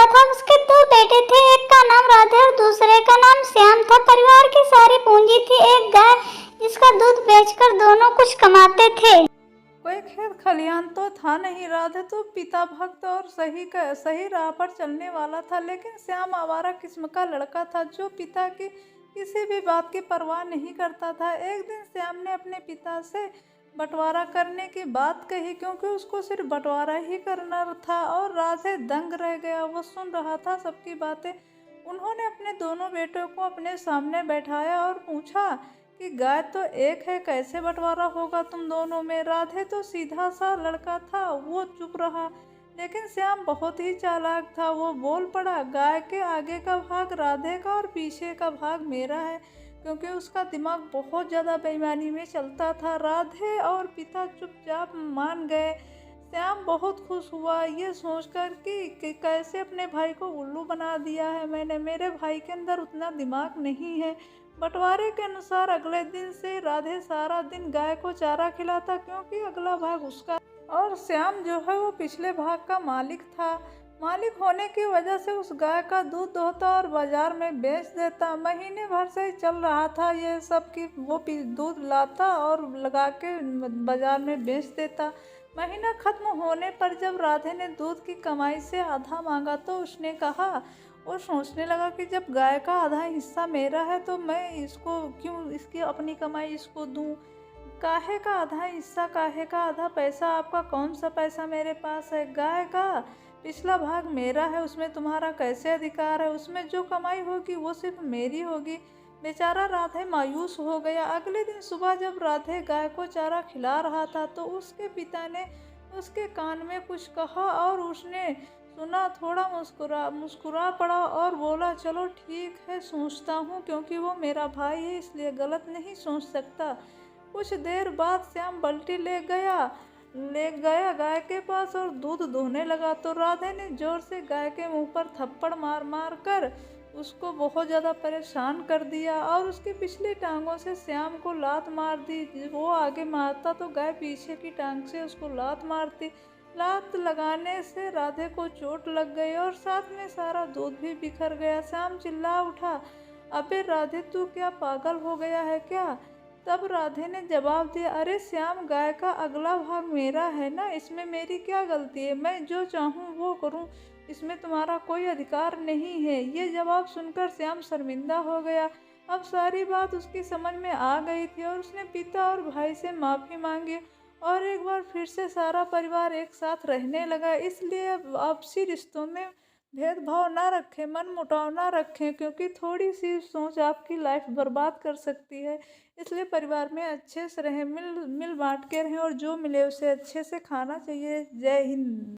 था। उसके दो बेटे थे, एक का नाम राधे और दूसरे का नाम श्याम था। परिवार की सारी पूंजी थी एक गाय, जिसका दूध बेचकर दोनों कुछ कमाते थे। कोई खेत खलिहान तो था नहीं। राधे तो पिता भक्त और सही राह पर चलने वाला था, लेकिन श्याम आवारा किस्म का लड़का था जो पिता की किसी भी बात की परवाह नहीं करता था। एक दिन श्याम ने अपने पिता से बंटवारा करने की बात कही, क्योंकि उसको सिर्फ बंटवारा ही करना था, और राधे दंग रह गया। वो सुन रहा था सबकी बातें। उन्होंने अपने दोनों बेटों को अपने सामने बैठाया और पूछा कि गाय तो एक है, कैसे बंटवारा होगा तुम दोनों में। राधे तो सीधा सा लड़का था, वो चुप रहा। लेकिन श्याम बहुत ही चालाक था। वो बोल पड़ा, गाय के आगे का भाग राधे का और पीछे का भाग मेरा है, क्योंकि उसका दिमाग बहुत ज़्यादा बेईमानी में चलता था। राधे और पिता चुपचाप मान गए। श्याम बहुत खुश हुआ ये सोचकर कि कैसे अपने भाई को उल्लू बना दिया है मैंने। मेरे भाई के अंदर उतना दिमाग नहीं है। बंटवारे के अनुसार अगले दिन से राधे सारा दिन गाय को चारा खिलाता, क्योंकि अगला भाग उसका, और श्याम जो है वो पिछले भाग का मालिक था। मालिक होने की वजह से उस गाय का दूध दोहता और बाजार में बेच देता। महीने भर से चल रहा था ये सब कि वो दूध लाता और लगा के बाजार में बेच देता। महीना खत्म होने पर जब राधे ने दूध की कमाई से आधा मांगा तो उसने कहा, वो सोचने लगा कि जब गाय का आधा हिस्सा मेरा है तो मैं इसको क्यों, इसकी अपनी कमाई इसको दूं। काहे का आधा हिस्सा, काहे का आधा पैसा, आपका कौन सा पैसा मेरे पास है। गाय का पिछला भाग मेरा है, उसमें तुम्हारा कैसे अधिकार है। उसमें जो कमाई होगी वो सिर्फ मेरी होगी। बेचारा राधे मायूस हो गया। अगले दिन सुबह जब राधे गाय को चारा खिला रहा था तो उसके पिता ने उसके कान में कुछ कहा और उसने सुना, थोड़ा मुस्कुरा पड़ा और बोला, चलो ठीक है, सोचता हूँ, क्योंकि वो मेरा भाई है इसलिए गलत नहीं सोच सकता। कुछ देर बाद श्याम बाल्टी ले गया गाय के पास और दूध दोहने लगा, तो राधे ने जोर से गाय के मुंह पर थप्पड़ मार मार कर उसको बहुत ज़्यादा परेशान कर दिया और उसकी पिछली टांगों से श्याम को लात मार दी। वो आगे मारता तो गाय पीछे की टांग से उसको लात मारती। लात लगाने से राधे को चोट लग गई और साथ में सारा दूध भी बिखर गया। श्याम चिल्ला उठा, अबे राधे, तू क्या पागल हो गया है क्या। तब राधे ने जवाब दिया, अरे श्याम, गाय का अगला भाग मेरा है ना, इसमें मेरी क्या गलती है। मैं जो चाहूँ वो करूँ, इसमें तुम्हारा कोई अधिकार नहीं है। ये जवाब सुनकर श्याम शर्मिंदा हो गया। अब सारी बात उसकी समझ में आ गई थी और उसने पिता और भाई से माफ़ी मांगी और एक बार फिर से सारा परिवार एक साथ रहने लगा। इसलिए अब आपसी रिश्तों में भेदभाव ना रखें, मन मुटाव ना रखें, क्योंकि थोड़ी सी सोच आपकी लाइफ बर्बाद कर सकती है। इसलिए परिवार में अच्छे से रहें, मिल बांट के रहें और जो मिले उसे अच्छे से खाना चाहिए। जय हिंद।